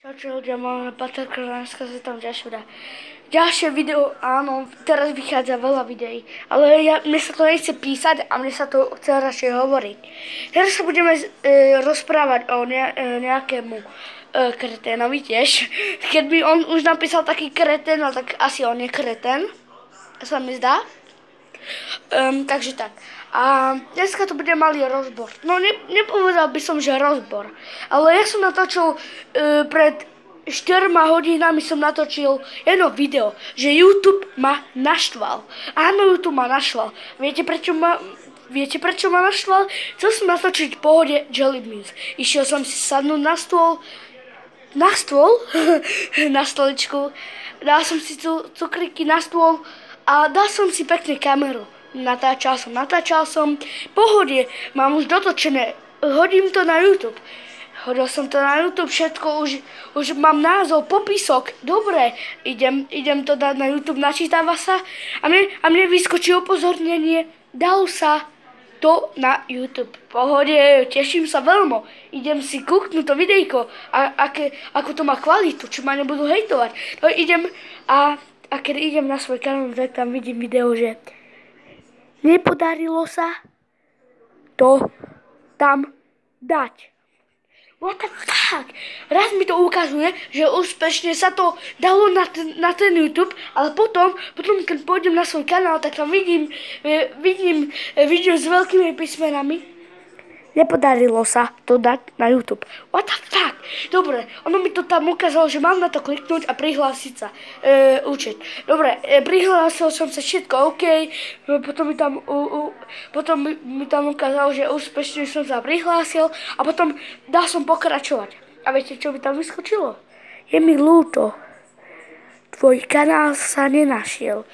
Čau ľudia, máme Paterka, dneska sa tam ďalšie video, áno, teraz vychádza veľa videí, ale mne sa to nechce písať a mne sa to chce radšej hovoriť. Teraz sa budeme rozprávať o nejakému kreténovi tiež. Keď by on už napísal taký kretén, tak asi on je kretén, sa mi zdá. Takže tak. A dneska to bude malý rozbor. No nepovedal by som, že rozbor. Ale ja som natočil pred 4 hodinami som natočil jedno video, že YouTube ma naštval. Áno, YouTube ma naštval. Viete prečo ma naštval? Chcel som natočiť v pohode Jelly Beans. Išiel som si sadnúť na stôl, na stoličku, dal som si cukríky na stôl a dal som si pekne kameru. Natáčal som, pohode, mám už dotočené, hodím to na YouTube. Hodil som to na YouTube, všetko, už mám názov, popisok, dobre, idem to dať na YouTube, načítava sa a mne vyskočí upozornenie, dal sa to na YouTube. Pohode, teším sa veľmi, idem si kúknúť to videjko, ako to má kvalitu, či ma nebudú hejtovať. To idem a keď idem na svoj kanál, tak tam vidím video, že nepodarilo sa to tam dať. What the fuck? Raz mi to ukazuje, že úspešne sa to dalo na ten YouTube, ale potom keď pôjdem na svoj kanál, tak tam vidím video s veľkými písmenami. Nepodarilo sa to dať na YouTube. What the fuck? Dobre, ono mi to tam ukázalo, že mám na to kliknúť a prihlásiť sa. Účet. Dobre, prihlásil som sa, všetko OK. Potom mi tam ukázalo, že úspešne som sa prihlásil a potom dal som pokračovať. A viete, čo mi tam vyskočilo? Je mi ľúto. Tvoj kanál sa nenašiel.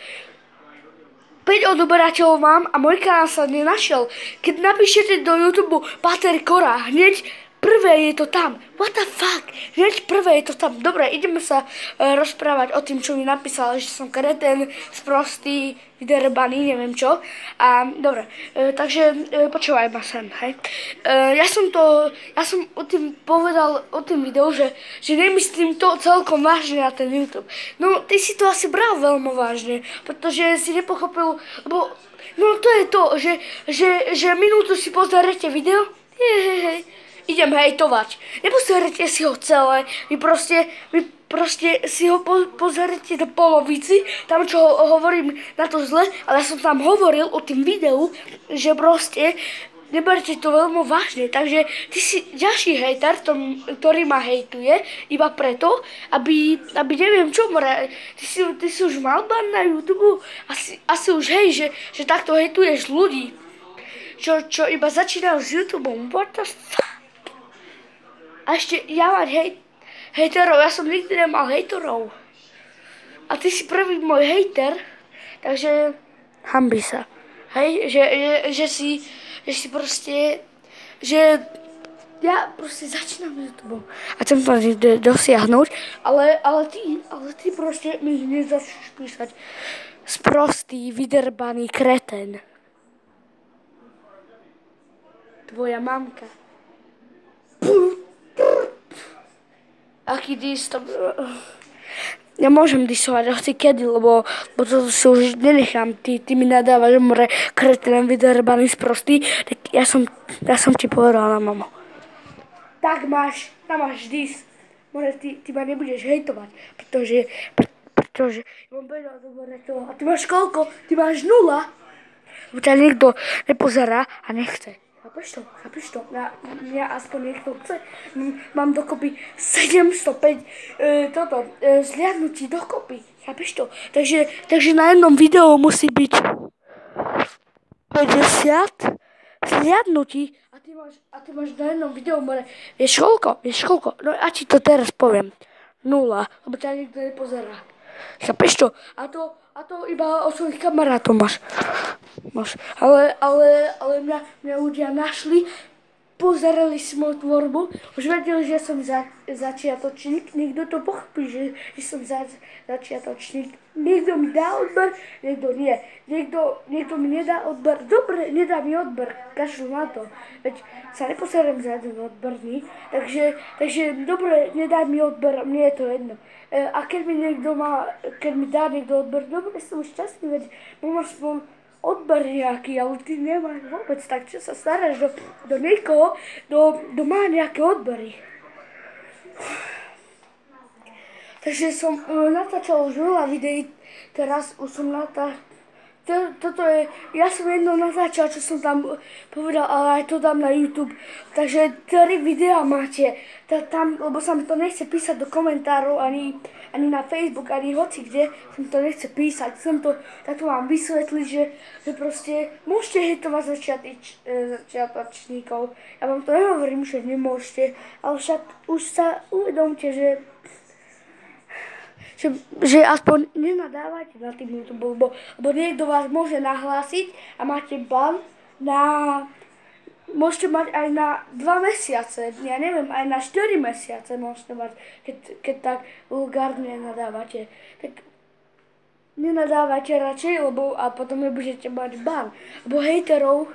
5 odoberateľov mám a môj kanál sa nenašiel. Keď napíšete do YouTube Pater Kora, hneď prvé je to tam. What the fuck? Hneď prvé je to tam. Dobre, ideme sa rozprávať o tým, čo mi napísal, že som kretén, sprostý, vyderbaný, neviem čo. A dobre, takže počúvaj ma sem, hej. Ja som o tým povedal, o tým videu, že nemyslím to celkom vážne na ten YouTube. No, ty si to asi bral veľmi vážne, pretože si nepochopil, lebo, no to je to, že minútu si pozerete video, idem hejtovať. Nepozerete si ho celé, vy proste si ho pozerete do polovici, tam čo hovorím na to zle, ale ja som tam hovoril o tým videu, že proste neberte to veľmi vážne. Takže ty si ďalší hejter, ktorý ma hejtuje, iba preto, aby neviem čo, ty si už mal ban na YouTube, asi už hej, že takto hejtuješ ľudí, čo iba začínajú s YouTubeom. What the fuck? A ešte ja mať hejterov, ja som nikdy nemal hejterov. A ty si prvý môj hejter, takže hanbi sa. Hej, že si proste, že ja proste začínam YouTube a chcem to dosiahnuť, ale ty proste mi nezačneš písať sprostý, vydrbaný kretén. Tvoja mamka. Aký dis, to... Ja môžem disovať hoci kedy, lebo to si už nenechám. Ty mi nadávaš, more kretén vydrbaný sprostý, tak ja som ti povedal na mamo. Tak tam máš dis. More, ty ma nebudeš hejtovať, pretože mám povedal dobre to. A ty máš koľko? Ty máš 0. Lebo ťa niekto nepozerá a nechce. Chápeš to? Mňa aspoň niekto chce. Mám dokopy 705 zliadnutí dokopy. Chápeš to? Takže na jednom videu musí byť 50 zliadnutí a ty máš na jednom videu, more, vieš koľko? No a ti to teraz poviem. 0, lebo ťa nikto nepozerá. Chápeš to? A to iba o svojich kamarátov máš. Ale mňa ľudia našli pozerali si moju tvorbu, už vedeli, že som začiatočník, niekto to pochopí, že som začiatočník. Niekto mi dá odber, niekto nie. Niekto mi nedá odber, dobre, nedá mi odber, kašľu na to. Veď sa nepozerám za jeden odberný, takže dobre, nedá mi odber, mne je to jedno. A keď mi dá niekto odber, dobre, som šťastný, veď mám aspoň odber nejaký, ale ty nemáš vôbec, tak čo sa staráš do niekoho, kto má nejaké odbery. Takže som natáčal už veľa videí, teraz už som natáčal. Toto je, ja som jedno natáčal, čo som tam povedal, ale aj to dám na YouTube. Takže 3 videá máte tam, lebo sa mi to nechce písať do komentárov, ani na Facebook, ani hoci kde, sa mi to nechce písať. Chcem to takto vám vysvetliť, že proste môžete hejtovať začiatočníkov. Ja vám to nehovorím, že nemôžete, ale však už sa uvedomte, že aspoň nenadávate na tým YouTube, lebo niekto vás môže nahlásiť a máte ban môžete mať aj na 2 mesiace, ja neviem, aj na 4 mesiace môžete mať, keď tak vulgárne nadávate. Tak nenadávate radšej, a potom nebudete mať ban. Lebo hejterov,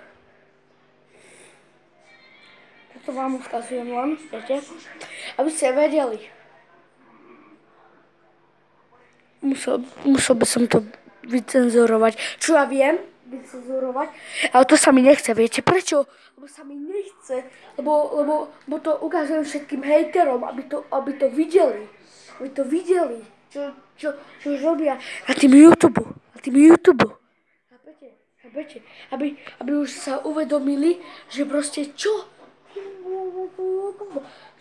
toto vám ukazujem len, viete, aby ste vedeli. Musel by som to vycenzurovať. Čo ja viem, vycenzurovať, ale to sa mi nechce, viete prečo? Lebo sa mi nechce, lebo to ukážem všetkým hejterom, aby to videli. Aby to videli, čo robia na tým YouTube. Chápete? Aby už sa uvedomili, že proste čo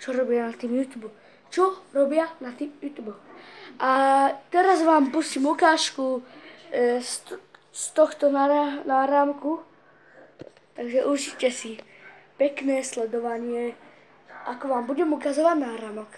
robia na tým YouTube. A teraz vám pustím ukážku z tohto náramku. Takže užite si pekné sledovanie, ako vám budem ukazovať náramok.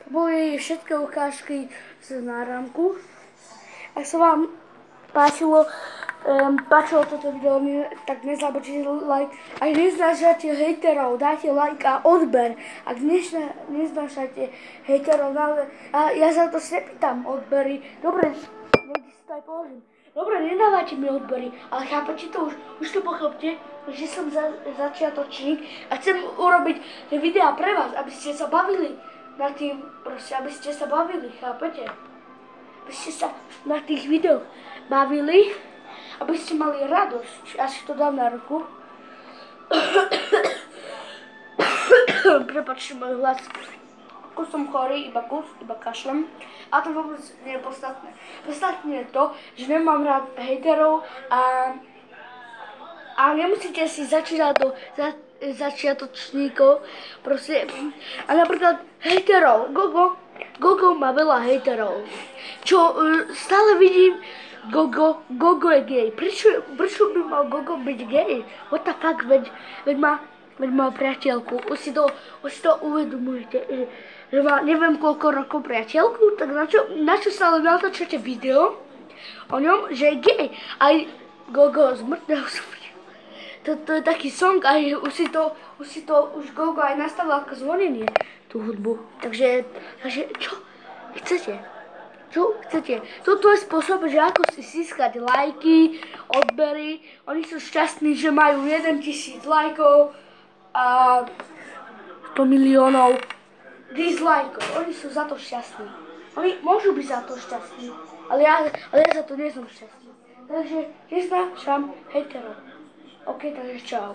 To boli všetky ukážky z náramku. Ak sa vám páčilo toto video, tak nezabudnite like. Ak neznášate hejterov, dajte like a odber. Ak neznášate hejterov, ja sa to nepýtam odbery. Dobre, niekde si to aj položím. Dobre, nedávajte mi odbery, ale chápete to už to pochopte, že som začiatočník a chcem urobiť tie videá pre vás, aby ste sa bavili na tým, proste, aby ste sa bavili, chápete? Aby ste sa na tých videách bavili, aby ste mali radosť. Ja si to dám na ruku. Prepáčte môj hlas. Kus som chorý, iba kašlem. A to vôbec nie je podstatné. Podstatné je to, že nemám rád hejterov a nemusíte si začínať do začiatočníkov, proste. A napríklad hejterov, Gogo má veľa hejterov. Čo stále vidím, Gogo je gay. Prečo by mal Gogo byť gay? What the fuck, veď má priateľku. Už si to uvedomujete, že má neviem koľko rokov priateľku, tak na čo stále natáčate video o ňom, že je gay. Aj Gogo z mŕtvého zomrie. To je taký song, aj už Gogo aj nastavil ako zvonenie, tú hudbu. Takže čo chcete? Toto je spôsob, že ako si získať lajky, odbery. Oni sú šťastní, že majú 1000 lajkov a 100 miliónov dislajkov. Oni sú za to šťastní. Oni môžu byť za to šťastní, ale ja za to nie som šťastný. Takže neznášam hejterov. OK, takže čau.